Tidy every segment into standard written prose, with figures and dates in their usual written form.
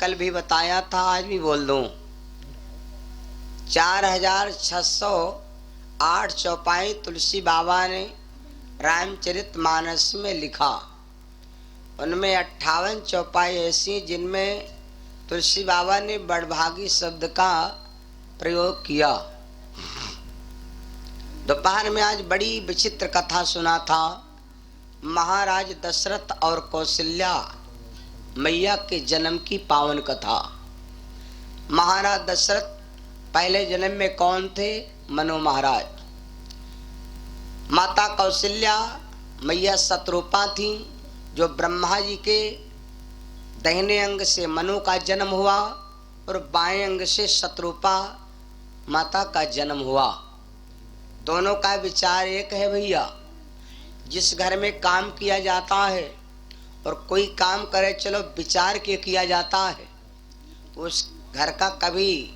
कल भी बताया था, आज भी बोल दूं। 4608 चौपाई तुलसी बाबा ने रामचरितमानस में लिखा। उनमें 58 चौपाई ऐसी जिनमें तुलसी बाबा ने बड़भागी शब्द का प्रयोग किया। दोपहर में आज बड़ी विचित्र कथा सुना था। महाराज दशरथ और कौशल्या मैया के जन्म की पावन कथा। महाराज दशरथ पहले जन्म में कौन थे? मनु महाराज। माता कौशल्या मैया शतरूपा थी, जो ब्रह्मा जी के दाहिने अंग से मनु का जन्म हुआ और बाएं अंग से शतरूपा माता का जन्म हुआ। दोनों का विचार एक है भैया। जिस घर में काम किया जाता है और कोई काम करे चलो विचार के किया जाता है, उस घर का कभी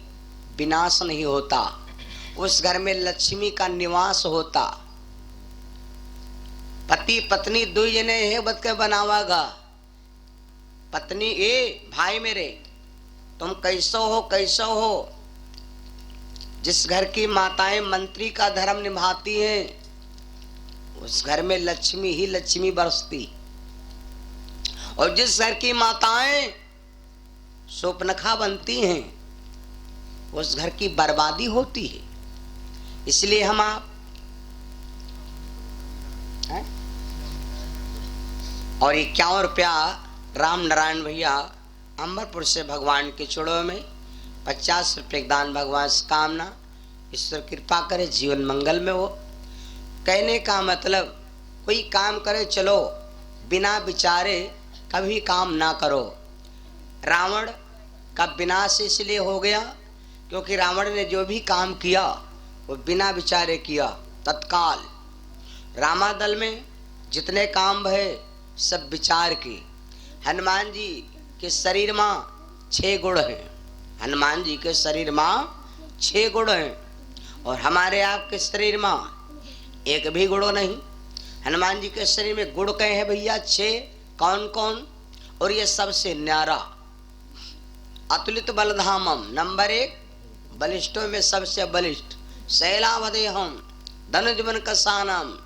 विनाश नहीं होता। उस घर में लक्ष्मी का निवास होता। पति पत्नी दो जने है बद के बनावागा। पत्नी ए भाई मेरे तुम कैसो हो कैसो हो। जिस घर की माताएं मंत्री का धर्म निभाती हैं, उस घर में लक्ष्मी ही लक्ष्मी बरसती। और जिस घर की माताएं शोपनखा बनती हैं, उस घर की बर्बादी होती है। इसलिए हम आप और 51 रुपया राम नारायण भैया अमरपुर से भगवान के चुड़ों में 50 रुपये दान भगवान से कामना। ईश्वर कृपा करे जीवन मंगल में हो। कहने का मतलब कोई काम करे चलो बिना विचारे कभी काम ना करो। रावण का विनाश इसलिए हो गया क्योंकि रावण ने जो भी काम किया वो बिना विचारे किया। तत्काल रामादल में जितने काम भय सब विचार के। हनुमान जी के शरीर में 6 गुण हैं। हनुमान जी के शरीर में 6 गुण हैं और हमारे आपके शरीर में एक भी गुण नहीं। हनुमान जी के शरीर में गुण कहे हैं भैया 6। कौन कौन? और ये सबसे न्यारा अतुलित बलधामम। नंबर 1 बलिष्ठों में सबसे बलिष्ठ। शैलावदेहम धनुजमन कसानम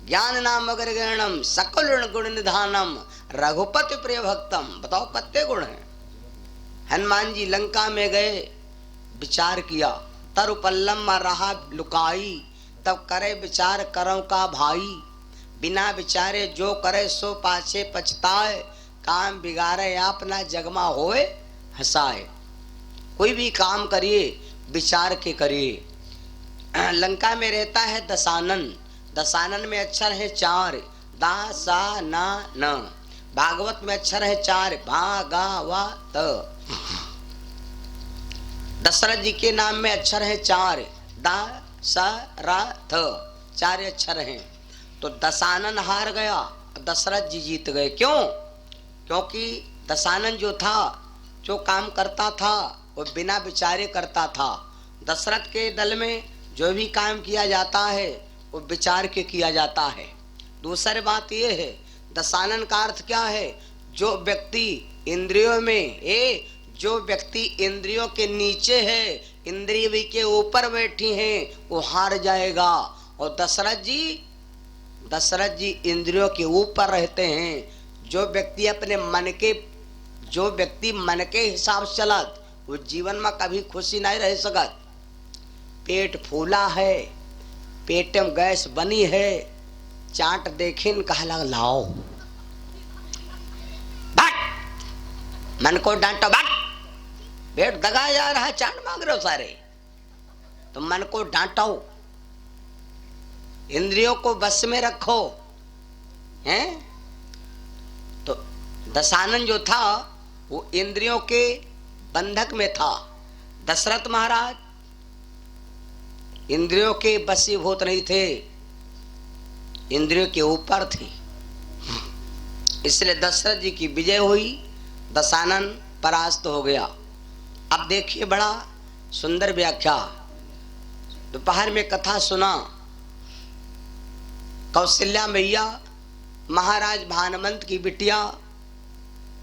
ज्ञान नाम अग्रगणम सकल गुण निधानम रघुपति प्रिय भक्तम। बताओ कितने गुण हैं? हनुमान जी लंका में गए, विचार किया, तरुपल्लम में रहा लुकाई, तब करे विचार करम का भाई। बिना विचारे जो करे सो पाछे पछताए, काम बिगाड़े अपना जगमा होए हंसाए। कोई भी काम करिए विचार के करिए। लंका में रहता है दशानन। दशानन में अक्षर है 4 दा सा ना न। भागवत में अक्षर है 4 भा गा वा त। दशरथ जी के नाम में अक्षर है 4 दा सा रा थ। 4 अक्षर हैं। तो दशानन हार गया, दशरथ जी जीत गए। क्यों? क्योंकि दशानन जो था, जो काम करता था वो बिना विचारे करता था। दशरथ के दल में जो भी काम किया जाता है वो विचार के किया जाता है। दूसरी बात ये है, दशानन का अर्थ क्या है? जो व्यक्ति इंद्रियों में जो व्यक्ति इंद्रियों के नीचे है, इंद्रिय भी के ऊपर बैठी हैं, वो हार जाएगा। और दशरथ जी इंद्रियों के ऊपर रहते हैं। जो व्यक्ति मन के हिसाब से चलत, वो जीवन में कभी खुशी नहीं रह सकत। पेट फूला है, पेट में गैस बनी है, चाट देखिन कहला लाओ, बट मन को डांटो, बट पेट दगा जा रहा है, चाट मांग रहे हो सारे, तो मन को डांटो, इंद्रियों को बस में रखो। हैं? तो दशानन जो था वो इंद्रियों के बंधक में था। दशरथ महाराज इंद्रियों के बसीभूत नहीं थे, इंद्रियों के ऊपर थे। इसलिए दशरथ जी की विजय हुई, दशानन परास्त हो गया। अब देखिए बड़ा सुंदर व्याख्या। दोपहर में कथा सुना, कौशल्या मैया महाराज भानुमंत की बिटिया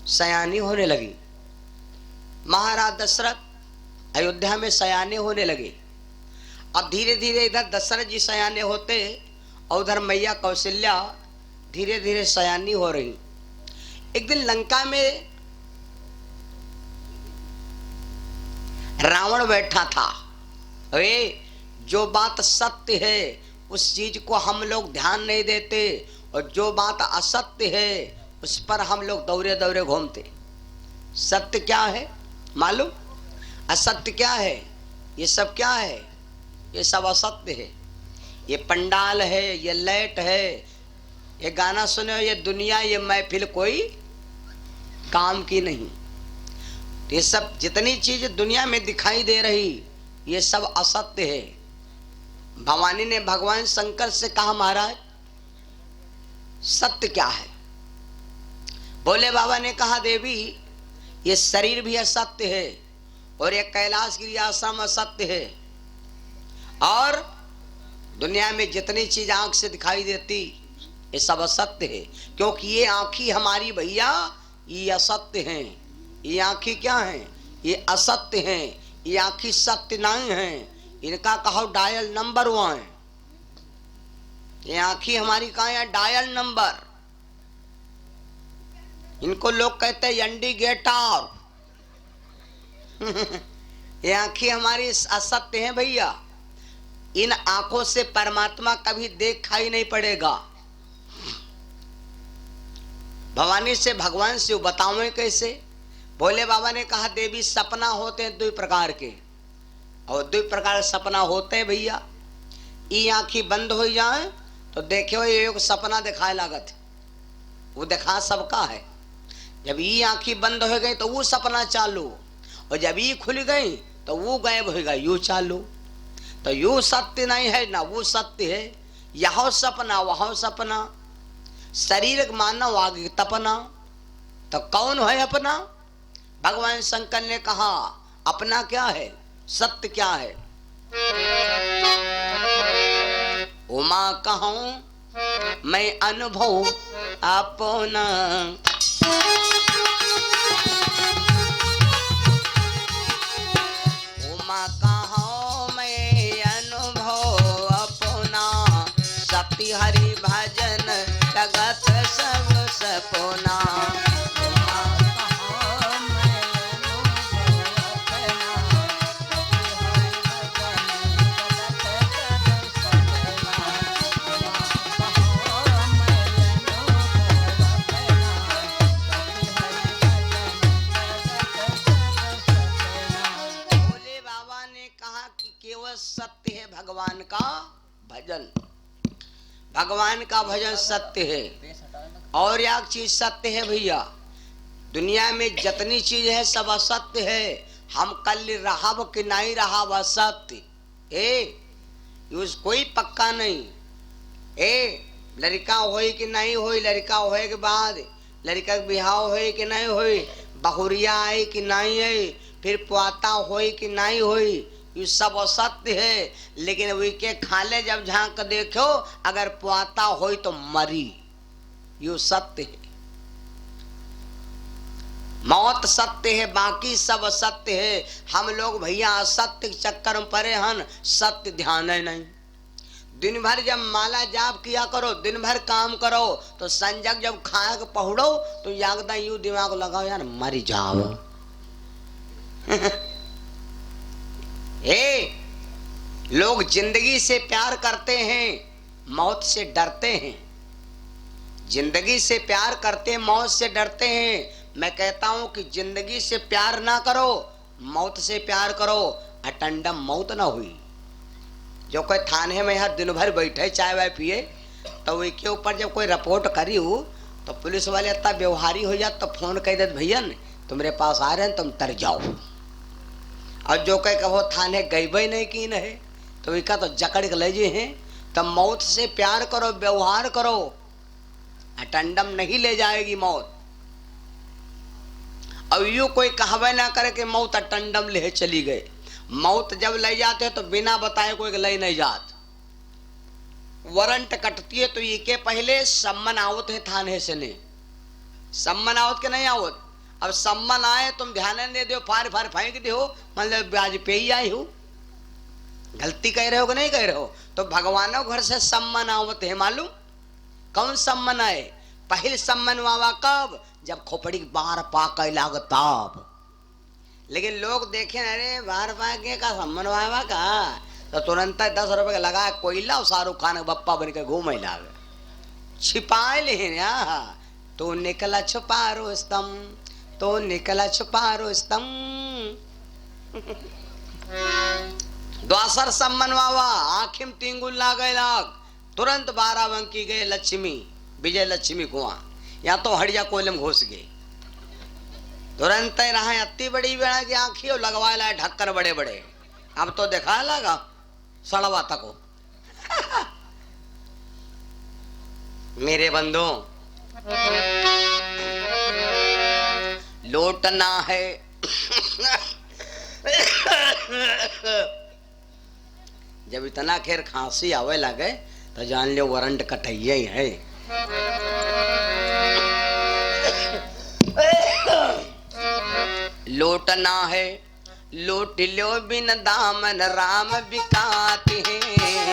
सयानी होने लगी। महाराज दशरथ अयोध्या में सयाने होने लगे। अब धीरे धीरे इधर दशरथ जी सयाने होते और उधर मैया कौशल्या धीरे धीरे सयानी हो रही। एक दिन लंका में रावण बैठा था। अरे जो बात सत्य है उस चीज को हम लोग ध्यान नहीं देते, और जो बात असत्य है उस पर हम लोग दौरे दौरे घूमते। सत्य क्या है मालूम, असत्य क्या है? ये सब क्या है? ये सब असत्य है। ये पंडाल है, ये लाइट है, ये गाना सुने, ये दुनिया, ये महफिल कोई काम की नहीं। ये सब जितनी चीज दुनिया में दिखाई दे रही ये सब असत्य है। भवानी ने भगवान शंकर से कहा महाराज सत्य क्या है? भोले बाबा ने कहा देवी ये शरीर भी असत्य है और ये कैलाश गिरी आश्रम असत्य है, और दुनिया में जितनी चीज आंख से दिखाई देती ये सब असत्य है। क्योंकि ये आंखी हमारी भैया ये असत्य हैं। ये आंखी क्या हैं? ये असत्य हैं। ये आंखी सत्य नहीं हैं। इनका कहो डायल नंबर 1। ये आंखी हमारी कहा है डायल नंबर। इनको लोग कहते हैं इंडिकेटर। ये आंखी हमारी असत्य हैं भैया। इन आंखों से परमात्मा कभी देखा ही नहीं पड़ेगा। भवानी से भगवान से बताओ कैसे? भोले बाबा ने कहा देवी सपना होते हैं 2 प्रकार के, और 2 प्रकार सपना होते हैं भैया। ये आंखी बंद हो जाए तो देखो ये एक सपना दिखाए लागत, वो दिखा सबका है। जब ये आंखी बंद हो गई तो वो सपना चालू, और जब ये खुल गई तो वो गायब हो गई, यू चालू। तो यू सत्य नहीं है ना वो सत्य है। यहाँ सपना वहाँ सपना, शरीर मानव आगे तपना, तो कौन है अपना? भगवान शंकर ने कहा अपना क्या है, सत्य क्या है? उमा कहूं मैं अनुभव अपना, उमा कहूं मैं अनुभव अपना, सत्य हरि भजन जगत सब सपना। सत्य है भगवान का भजन, भगवान का भजन सत्य है। और एक चीज सत्य है भैया, दुनिया में जितनी चीज है सब असत्य है। हम कल रहा कि नहीं रहा वह सत्य है, कोई पक्का नहीं। लड़का होई कि नहीं होई, लड़का होए के बाद लड़का के बिहाव होई कि नहीं होई, बहुरिया आई कि नहीं आई, फिर पुआता होई कि नहीं होई, ये सब असत्य है। लेकिन वे के खाले जब झांक देखो अगर पुआता होई तो मरी, ये सत्य है। मौत सत्य है, बाकी सब असत्य है। हम लोग भैया असत्य के चक्कर में पड़े हन, सत्य ध्यान है नहीं। दिन भर जब माला जाप किया करो, दिन भर काम करो, तो संजग जब खाए के पहुड़ो तो यागदा यूं दिमाग लगाओ यार मरी जाओ। लोग जिंदगी से प्यार करते हैं, मौत से डरते हैं। जिंदगी से प्यार करते हैं, मौत से डरते हैं। मैं कहता हूं कि जिंदगी से प्यार ना करो, मौत से प्यार करो, अटंडम मौत ना हुई। जो कोई थाने में हर दिन भर बैठे चाय वाय पिए, तो उसके ऊपर जब कोई रिपोर्ट करी हो तो पुलिस वाले इतना व्यवहारी हो जाते तो फोन कह देते भैया तुम्हारे पास आ रहे हैं तुम तर जाओ। और जो कह वो थाने गई भी नहीं की नहीं तो इसका तो जकड़ के ले जे हैं। तब मौत से प्यार करो, व्यवहार करो, अटंडम नहीं ले जाएगी मौत। अब यूं कोई कहवे ना करे कि मौत अटंडम ले चली गए। मौत जब ले जाते तो बिना बताए कोई ले नहीं जात। वारंट कटती है तो ये के पहले सम्मन आवत है थाने से ने, सम्मन आवत के नहीं आवत। अब सम्मन आए तुम ध्यान नहीं दो, फार फार फेंक दो, मतलब आज पे ही आई हूं। गलती कह रहे हो कि नहीं कह रहे हो? तो भगवानों घर से सम्मन आवत है, मालूम कौन सम्मन आए? पहले सम्मन वावा कब? जब खोपड़ी बार पाक लागताब। लेकिन लोग देखे अरे बार पाके का सम्मन वावा का, तो तुरंत 10 रुपए का लगा कोयला और शाहरुख खान बप्पा बन के घूम लागे, छिपाए ले। तो निकला छुपा रोस्तम, तो निकला छुपा रोस्तम। द्वासर सम्मन वावा आखिम तींगुल ला गए लाग, तुरंत 12 बंकी गए लक्ष्मी, विजय लक्ष्मी कुआं, या तो हड़िया कोयलम घुस गए। तुरंत रहा अति बड़ी बेड़ा की आंखी और लगवा ला ढक्कन बड़े बड़े। अब तो देखा लगा सड़वा तको। मेरे बंधु लौटना है। जब इतना खैर खांसी आवे लगे तो जान लो वारंट कटैया ही है। लौटना है लौट लो बिन दामन राम बिकाते हैं।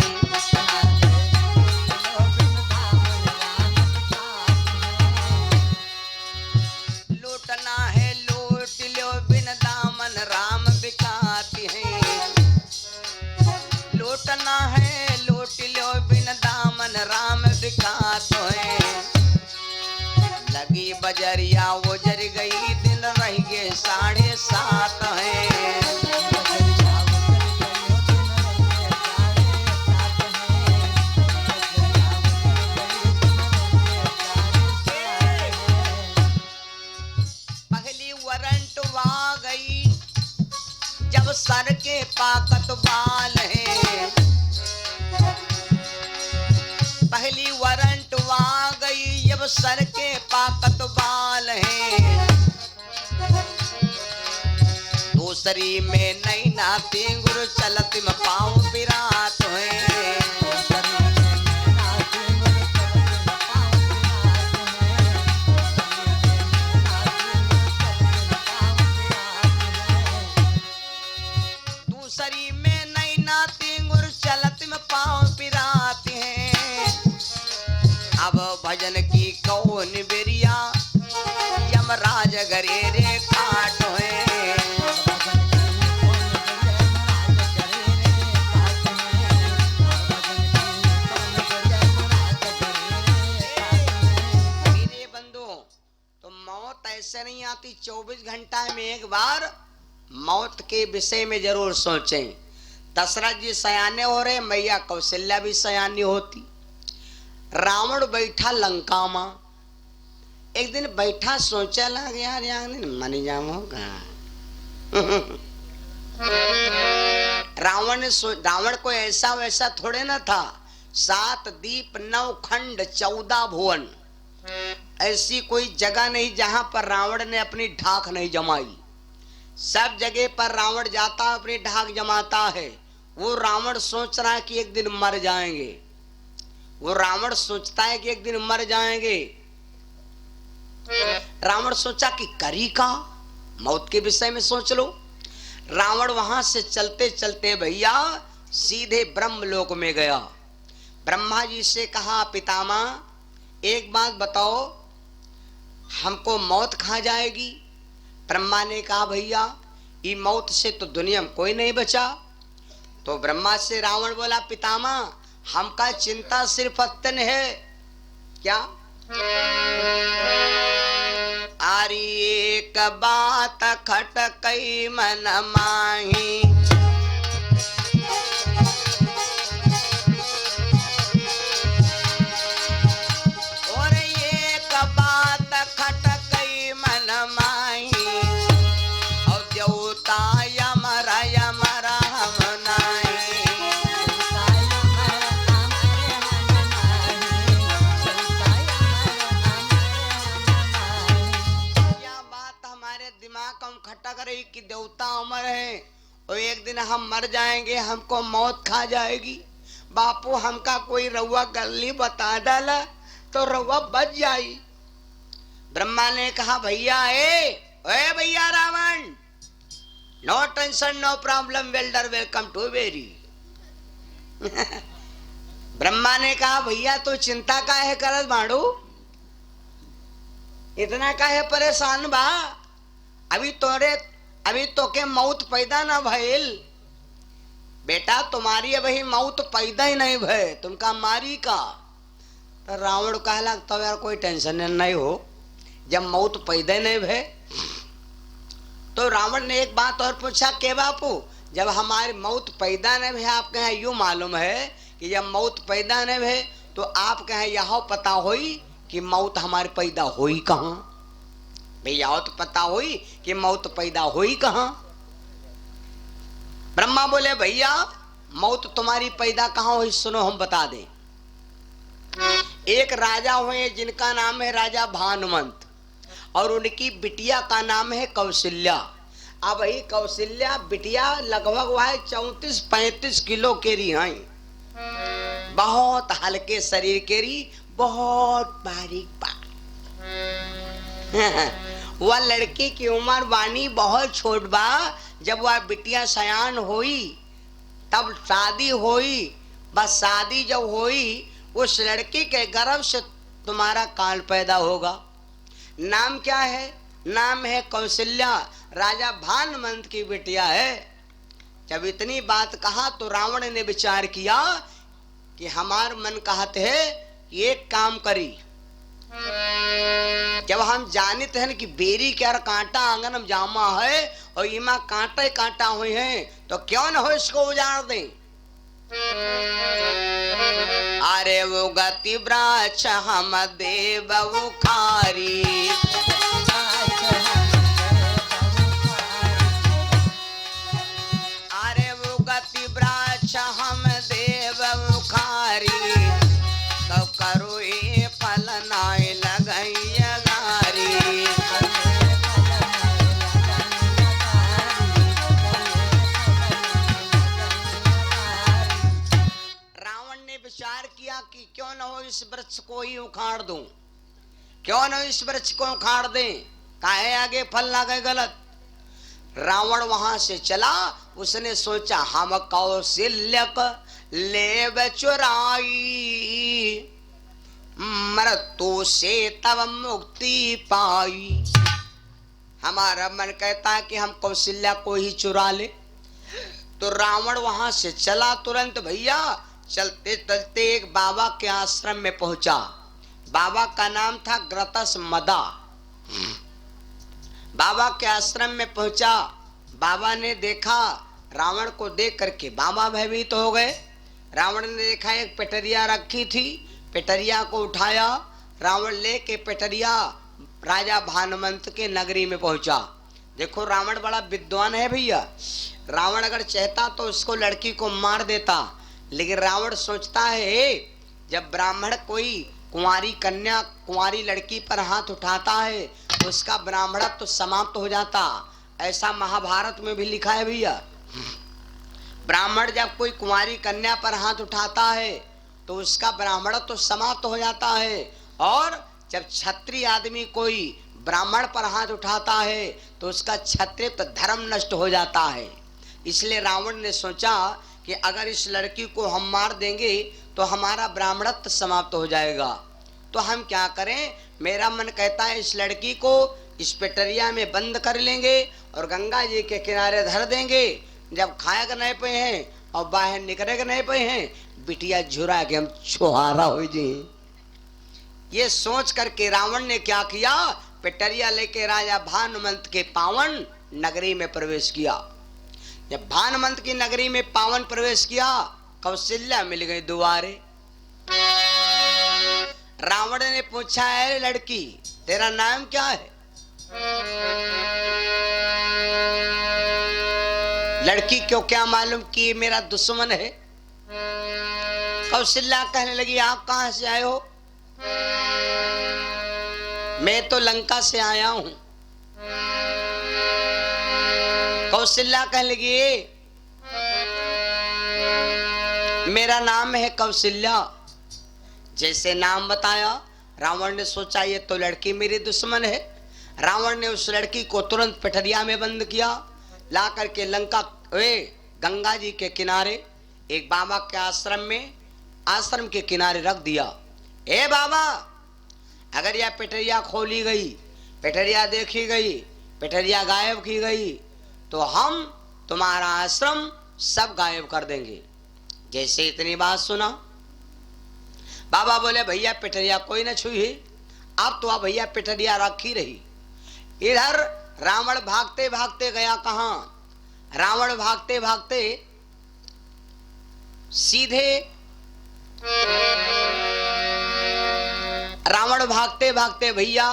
लौटना है लौट लो बिन दामन राम बिकाते हैं। लौटना है लौट लो बिन दामन राम बिकाते हैं। लगी बजरिया वो जर गई दिन रह गए 7:30 है। पहली वारंट वा गई जब सर के पाकत बाल है। पहली वारंट वा गई जब सर के पाकत बाल है। दूसरी में नई नाती गुरु चलत में पाँव पिरात है। दूसरी में नई नाती गुरु चलत में पाँव पिरात है। अब भजन की कौन बेरिया यमराज गरेरे खाट है। मेरे बंधु तो मौत ऐसे नहीं आती, 24 घंटा में एक बार मौत के विषय में जरूर सोचें। दशरथ जी सयाने हो रहे, मैया कौशल्या भी सयानी होती। रावण बैठा लंका में, एक दिन बैठा सोचा लग यार मन जाऊंगा। रावण को ऐसा वैसा थोड़े ना था। 7 दीप 9 खंड 14 भुवन, ऐसी कोई जगह नहीं जहां पर रावण ने अपनी ढाक नहीं जमाई। सब जगह पर रावण जाता अपनी ढाक जमाता है। वो रावण सोच रहा है कि एक दिन मर जाएंगे। वो रावण सोचता है कि एक दिन मर जाएंगे। रावण सोचा कि करी का मौत के विषय में सोच लो। रावण वहां से चलते चलते भैया सीधे ब्रह्मलोक में गया। ब्रह्मा जी से कहा पितामह एक बात बताओ, हमको मौत खा जाएगी? ब्रह्मा ने कहा भैया ये मौत से तो दुनिया में कोई नहीं बचा। तो ब्रह्मा से रावण बोला पितामह हमका चिंता सिर्फ अतन है। क्या? आरी एक बात खटकई मन माही। और एक बात खटकई मन माही। और देवता यमरा यमरा हम नाही। दिमाग हम खट्टा करे कि देवता अमर है और एक दिन हम मर जाएंगे, हमको मौत खा जाएगी। बापू हमका कोई रउआ गल्ली बता डाला तो रउआ बच जाई। ब्रह्मा ने कहा भैया ओए भैया Ravan, no tension no problem, welder welcome to very. Brahma ने कहा भैया तो चिंता का है करत बाड़ू, इतना का है परेशान बा, अभी तो के मौत पैदा ना भइल बेटा, तुम्हारी अभी मौत पैदा ही नहीं भय, तुमका मारी का। तो रावण कहला तो यार कोई टेंशन नहीं हो, जब मौत पैदा नहीं भय। तो रावण ने एक बात और पूछा के बापू, जब हमारी मौत पैदा नहीं भय, आप कहें यूं मालूम है कि जब मौत पैदा नहीं भय तो आप कहें यह पता होई कि मौत हमारी पैदा होई कहाँ? भैया तो पता होई कि मौत पैदा होई कहाँ? ब्रह्मा बोले भैया मौत तुम्हारी पैदा कहाँ हुई, सुनो हम बता दें। एक राजा हुए जिनका नाम है राजा भानुमंत, और उनकी बिटिया का नाम है कौशल्या। अब वही कौशल्या बिटिया लगभग वह 34-35 किलो केरी है, बहुत हल्के शरीर केरी, बहुत बारीक बात। वह लड़की की उम्र वानी बहुत छोट बा, जब वह बिटिया सयान हुई तब शादी हुई। बस शादी जब हुई उस लड़की के गर्भ से तुम्हारा काल पैदा होगा। नाम क्या है? नाम है कौशल्या, राजा भानुमंत की बिटिया है। जब इतनी बात कहा तो रावण ने विचार किया कि हमार मन कहते है एक काम करी, जब हम जानते हैं कि बेरी के कांटा आंगन में जामा है और इमा कांटे कांटा हुए हैं, तो क्यों न हो इसको उजाड़ दें। अरे वो गति ब्राच हम देव उखारी, अरे वो गति ब्राच हम देव उखारी, तो करो ये फल नाय लगैया गारी। विचार किया कि क्यों न हो इस वृक्ष को ही उखाड़ दूं, क्यों न इस वृक्ष को उखाड़ दें, काहे आगे फल ना गए गलत। रावण वहां से चला, उसने सोचा हम कौशल्यक ले चुराई, मृत्यु से तब मुक्ति पाई। हमारा मन कहता है कि हम कौशल्या को ही चुरा ले। तो रावण वहां से चला तुरंत भैया, चलते चलते एक बाबा के आश्रम में पहुंचा। बाबा का नाम था ग्रतस मदा। बाबा के आश्रम में पहुंचा, बाबा ने देखा, रावण को देख करके बाबा भयभीत तो हो गए। रावण ने देखा एक पेटरिया रखी थी, पेटरिया को उठाया, रावण लेके पेटरिया राजा भानुमंत के नगरी में पहुंचा। देखो रावण बड़ा विद्वान है भैया, रावण अगर चाहता तो उसको लड़की को मार देता, लेकिन रावण सोचता है जब ब्राह्मण कोई कुंवारी कन्या कुंवारी लड़की पर हाथ उठाता है तो उसका ब्राह्मणत्व तो समाप्त हो जाता। ऐसा महाभारत में भी लिखा है भैया। ब्राह्मण जब कोई कुंवारी कन्या पर हाथ उठाता है तो उसका ब्राह्मणत्व तो समाप्त हो जाता है, और जब क्षत्रिय आदमी कोई ब्राह्मण पर हाथ उठाता है तो उसका क्षत्रिय तो धर्म नष्ट हो जाता है। इसलिए रावण ने सोचा कि अगर इस लड़की को हम मार देंगे तो हमारा ब्राह्मणत्व समाप्त हो जाएगा। तो हम क्या करें, मेरा मन कहता है इस लड़की को इस पेटरिया में बंद कर लेंगे और गंगा जी के किनारे धर देंगे। जब खाएगा नहीं पे हैं और बाहर निकलेगा नहीं पे हैं, बिटिया झुरा के हम छुहारा हो जाए। ये सोच करके रावण ने क्या किया, पेटरिया लेके राजा भानुमंत के पावन नगरी में प्रवेश किया। जब भानुमंत की नगरी में पावन प्रवेश किया, कौशल्या मिल गई दुआरे। रावण ने पूछा, है लड़की तेरा नाम क्या है? लड़की क्यों क्या मालूम कि मेरा दुश्मन है। कौशल्या कहने लगी आप कहां से आए हो? मैं तो लंका से आया हूं। कौशल्या कहने लगी मेरा नाम है कौशल्या। जैसे नाम बताया, रावण ने सोचा ये तो लड़की मेरी दुश्मन है। रावण ने उस लड़की को तुरंत पेठरिया में बंद किया, ला करके लंका वे गंगा जी के किनारे एक बाबा के आश्रम के किनारे रख दिया। ए बाबा, अगर यह पेठरिया खोली गई, पेठरिया देखी गई, पेठरिया गायब की गई तो हम तुम्हारा आश्रम सब गायब कर देंगे। जैसे इतनी बात सुना, बाबा बोले भैया पेठरिया कोई न छुई, अब तो आप भैया पेठरिया रखी रही। इधर रावण भागते भागते गया कहां? रावण भागते भागते सीधे रावण भागते भागते भैया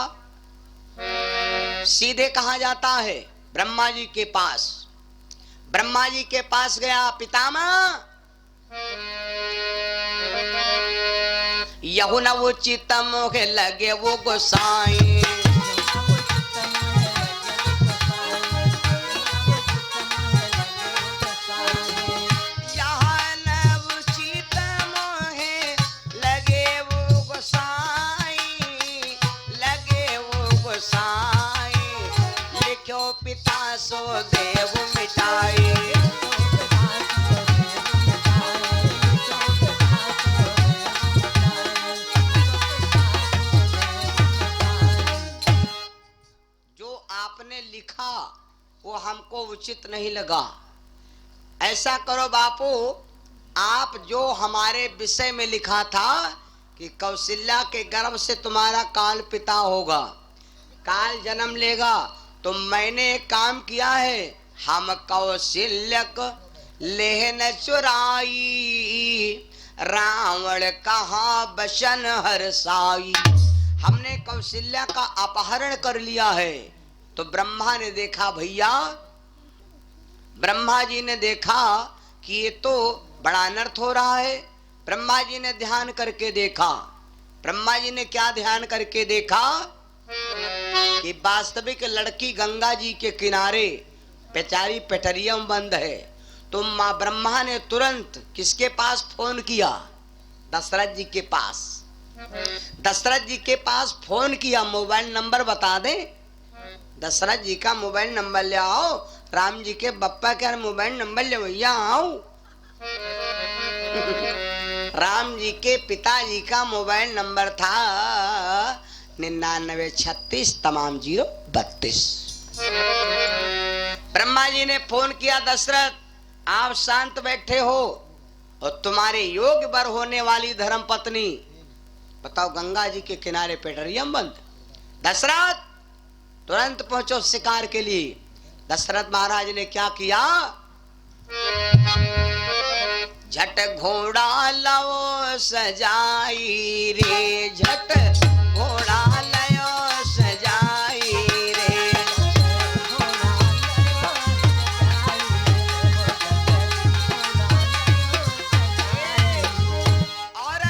सीधे कहां जाता है? ब्रह्मा जी के पास। ब्रह्मा जी के पास गया, पितामह यहु न उचित मोहे लगे वो गोसाई, पिता सो देव मिटाई। जो आपने लिखा वो हमको उचित नहीं लगा। ऐसा करो बापू, आप जो हमारे विषय में लिखा था कि कौशल्या के गर्भ से तुम्हारा काल पिता होगा, काल जन्म लेगा, तो मैंने एक काम किया है, हम कौशल्यक लेहन चुराई, रावण कहाँ बसन हरसाई। हमने कौशल्या का अपहरण कर लिया है। तो ब्रह्मा ने देखा भैया, ब्रह्मा जी ने देखा कि ये तो बड़ा अनर्थ हो रहा है। ब्रह्मा जी ने ध्यान करके देखा। ब्रह्मा जी ने क्या ध्यान करके देखा कि वास्तविक लड़की गंगा जी के किनारे बेचारी पेठरिया में बंद है। तो मां ब्रह्मा ने तुरंत किसके पास फोन किया? दशरथ जी के पास। दशरथ जी के पास फोन किया। मोबाइल नंबर बता दे, दशरथ जी का मोबाइल नंबर ले आओ। राम जी के बप्पा का मोबाइल नंबर ले भैया आओ। राम जी के पिताजी का मोबाइल नंबर था 9936 तमाम 032। ब्रह्मा जी ने फोन किया, दशरथ आप शांत बैठे हो और तुम्हारे योग्य वर होने वाली धर्म पत्नी, बताओ गंगा जी के किनारे पेठरिया में बंद। दशरथ तुरंत पहुंचो शिकार के लिए। दशरथ महाराज ने क्या किया? झट घोड़ा लाओ सजाई रे, झट घोड़ा लाओ सजाई रे, और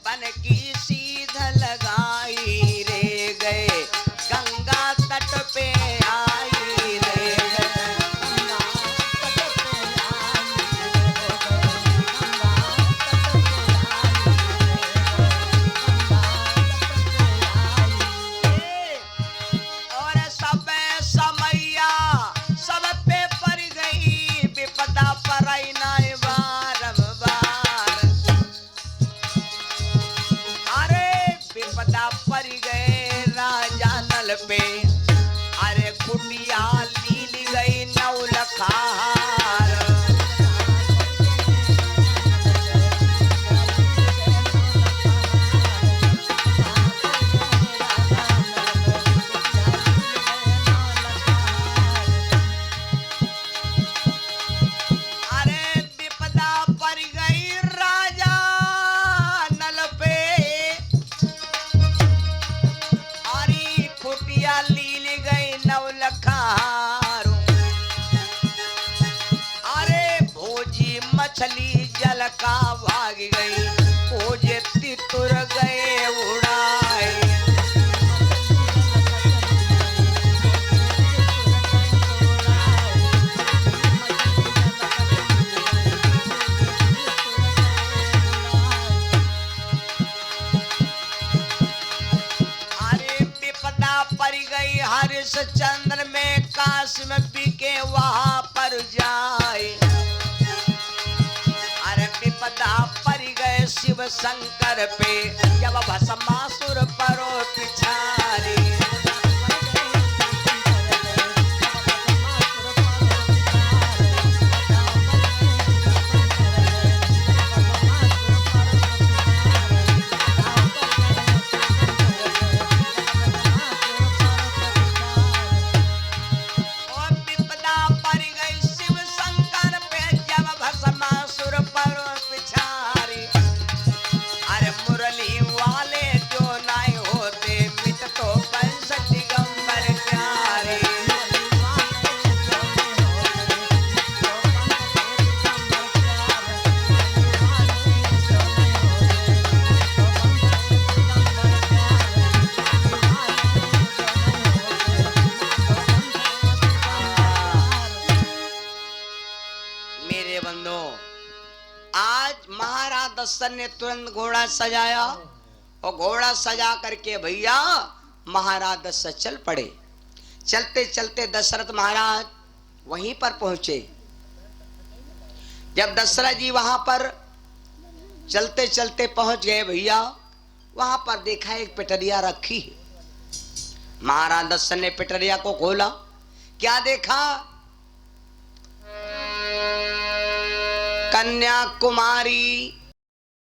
बन की सीध लगाई रे, गए गंगा तट पे आई रे, पे अरे कुटिया लीली गई नौलखार, अरे विपदा पर गई राजा नल पे, लील गई नवलखार, अरे भोजी मछली जल का भाग गई, भोजे तितुर गए उड़ाए, पर गई हर शिव शंकर पे जब भस्मासुर परो पिछारी। दशरथ ने तुरंत घोड़ा सजाया और घोड़ा सजा करके भैया महाराज दशरथ चल पड़े। चलते चलते दशरथ महाराज वहीं पर पहुंचे। जब दशरथ जी वहां पर चलते चलते पहुंच गए भैया, वहां पर देखा एक पिटरिया रखी है। महाराज दशरथ ने पिटरिया को खोला, क्या देखा? कन्याकुमारी